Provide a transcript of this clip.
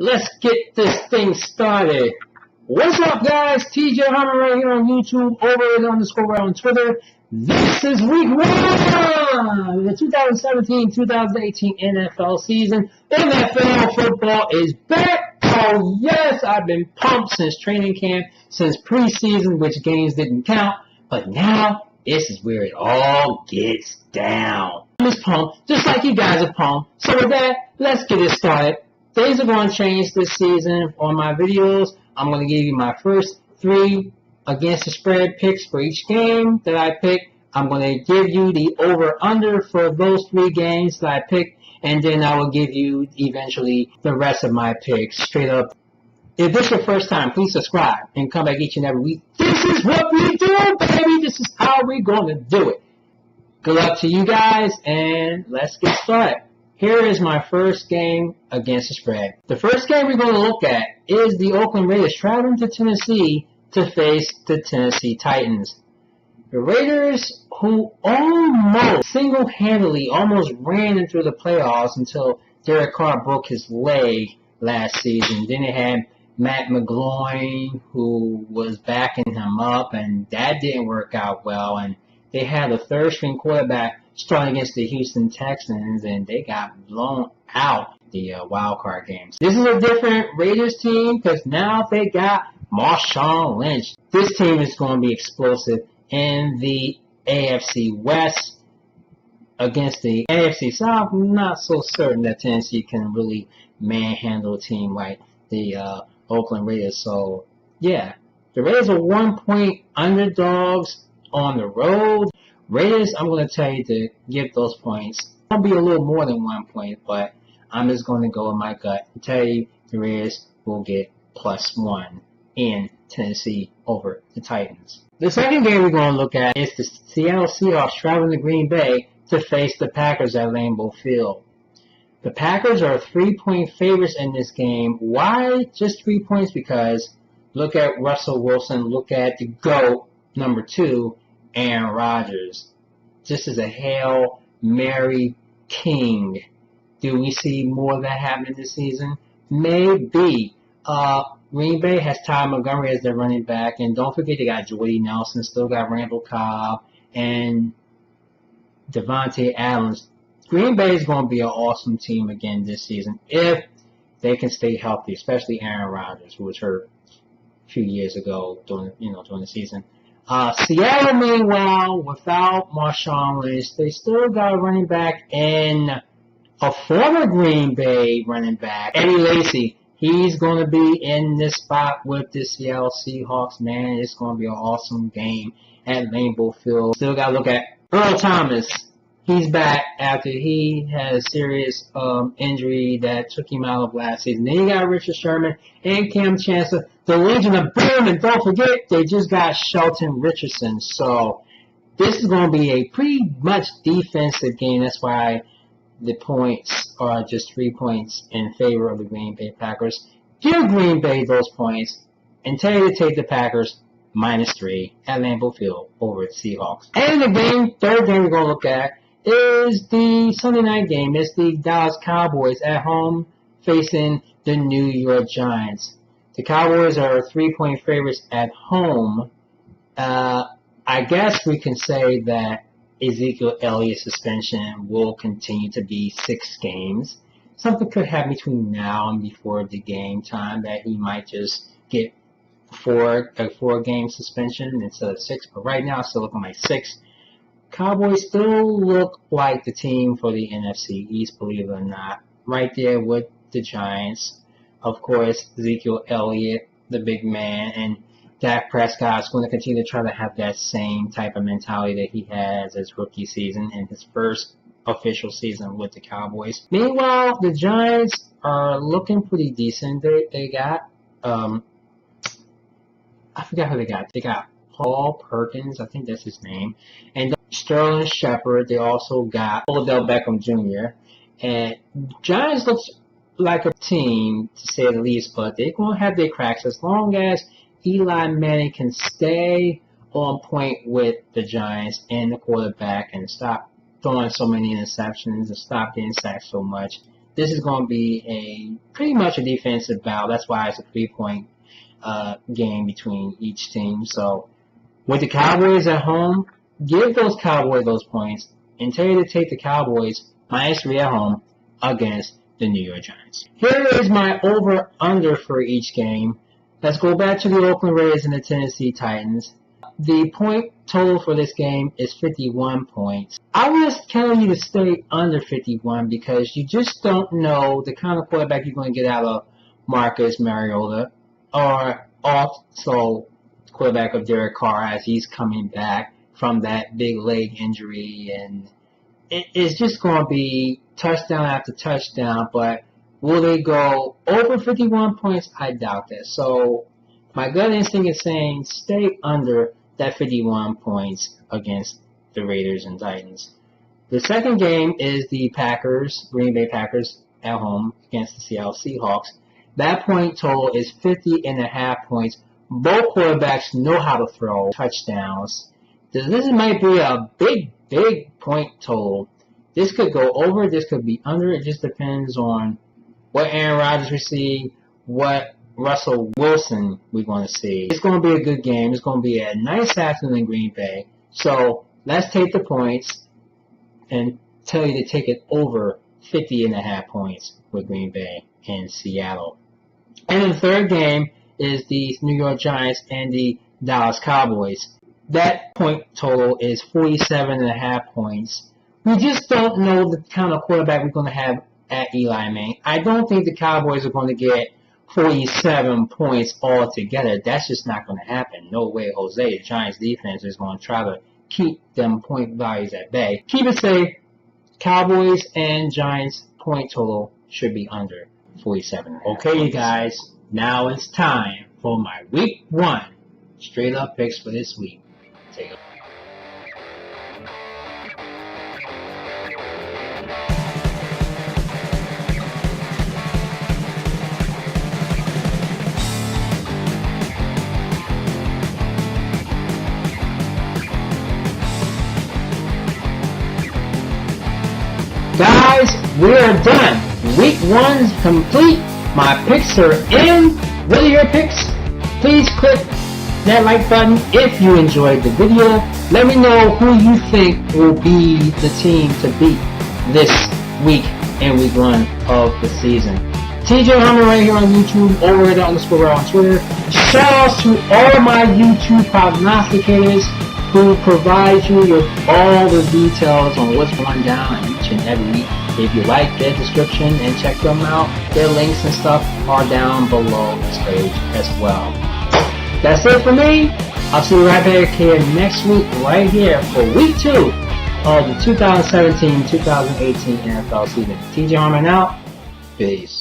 Let's get this thing started. What's up, guys? TJ Harmon right here on YouTube, over_right on Twitter. This is week 1 the 2017-2018 NFL season. NFL football is back. Oh yes, I've been pumped since training camp, since preseason, which games didn't count. But now, this is where it all gets down. I'm just pumped, just like you guys are pumped. So with that, let's get it started. Things are going to change this season on my videos. I'm going to give you my first 3 against the spread picks for each game that I pick. I'm going to give you the over-under for those 3 games that I picked. And then I will give you eventually the rest of my picks straight up. If this is your first time, please subscribe and come back each and every week. This is what we do, baby. This is how we're going to do it. Good luck to you guys, and let's get started. Here is my first game against the spread. The first game we're going to look at is the Oakland Raiders traveling to Tennessee to face the Tennessee Titans. The Raiders, who almost single-handedly almost ran into the playoffs until Derek Carr broke his leg last season. Then they had Matt McGloin, who was backing him up, and that didn't work out well. And they had a third-string quarterback starting against the Houston Texans, and they got blown out the wild card games. This is a different Raiders team because now they got Marshawn Lynch. This team is going to be explosive in the AFC West against the AFC South. I'm not so certain that Tennessee can really manhandle a team like the Oakland Raiders. So, yeah, the Raiders are 1-point underdogs on the road. Raiders, I'm going to tell you to give those points. It'll be a little more than 1 point, but I'm just going to go with my gut and tell you the Raiders will get +1 in Tennessee over the Titans. The second game we're going to look at is the Seattle Seahawks traveling to Green Bay to face the Packers at Lambeau Field. The Packers are 3-point favorites in this game. Why just 3 points? Because look at Russell Wilson, look at the GOAT, number 2, Aaron Rodgers. This is a Hail Mary King. Do we see more of that happening this season? Maybe. Green Bay has Ty Montgomery as their running back, and don't forget they got Jordy Nelson, still got Randall Cobb, and Devontae Adams. Green Bay is going to be an awesome team again this season if they can stay healthy, especially Aaron Rodgers, who was hurt a few years ago during the season. Seattle, meanwhile, without Marshawn Lynch, they still got a running back in a former Green Bay running back, Eddie Lacy. He's going to be in this spot with the Seattle Seahawks, man. It's going to be an awesome game at Lambeau Field. Still got to look at Earl Thomas. He's back after he had a serious injury that took him out of last season. Then you got Richard Sherman and Cam Chancellor. The Legion of Boom, and don't forget, they just got Shelton Richardson. So this is going to be a pretty much defensive game. That's why the points are just 3 points in favor of the Green Bay Packers. Give Green Bay those points and tell you to take the Packers -3 at Lambeau Field over the Seahawks. And the third game we're going to look at is the Sunday night game. It's the Dallas Cowboys at home facing the New York Giants. The Cowboys are 3-point favorites at home. I guess we can say that Ezekiel Elliott's suspension will continue to be 6 games. Something could happen between now and before the game time that he might just get a 4-game suspension instead of 6. But right now, it's still looking like 6. Cowboys still look like the team for the NFC East, believe it or not. Right there with the Giants. Of course, Ezekiel Elliott, the big man, and Dak Prescott is going to continue to try to have that same type of mentality that he has his rookie season and his first official season with the Cowboys. Meanwhile, the Giants are looking pretty decent. They got, I forgot who they got. They got Paul Perkins, I think that's his name, and Sterling Shepard. They also got Odell Beckham Jr. And Giants looks like a team, to say the least, but they're going to have their cracks as long as Eli Manning can stay on point with the Giants and the quarterback and stop throwing so many interceptions and stop getting sacked so much. this is going to be pretty much a defensive battle. That's why it's a 3-point game between each team. So with the Cowboys at home, give those Cowboys those points and tell you to take the Cowboys -3 at home against the New York Giants. Here is my over-under for each game. Let's go back to the Oakland Raiders and the Tennessee Titans. The point total for this game is 51 points. I want to tell you to stay under 51 because you just don't know the kind of quarterback you're going to get out of Marcus Mariota, or also quarterback of Derek Carr as he's coming back from that big leg injury. And it's just going to be touchdown after touchdown, but will they go over 51 points? I doubt that. So my gut instinct is saying stay under that 51 points against the Raiders and Titans. The second game is the Green Bay Packers at home against the Seattle Seahawks. That point total is 50.5 points. Both quarterbacks know how to throw touchdowns. This might be a big point total. This could go over, this could be under. It just depends on what Aaron Rodgers received, what Russell Wilson we're going to see. It's going to be a good game. It's going to be a nice afternoon in Green Bay. So let's take the points and tell you to take it over 50.5 points with Green Bay and Seattle. And the third game is the New York Giants and the Dallas Cowboys. That point total is 47.5 points. We just don't know the kind of quarterback we're going to have at Eli Manning. I don't think the Cowboys are going to get 47 points altogether. That's just not going to happen. No way, Jose. The Giants defense is going to try to keep them point values at bay. Keep it safe. Cowboys and Giants point total should be under 47. Okay, you guys. Now it's time for my week 1 straight up picks for this week. Take a look. Guys, we are done. Week 1's complete. My picks are in. What are your picks? Please click that like button if you enjoyed the video. Let me know who you think will be the team to beat this week in week 1 of the season. TJ Harmon right here on YouTube, _on Twitter. Shout outs to all my YouTube prognosticators who provide you with all the details on what's going down each and every week. If you like their description and check them out, their links and stuff are down below this page as well. That's it for me. I'll see you right back here next week, right here for week 2 of the 2017-2018 NFL season. TJ Harmon out. Peace.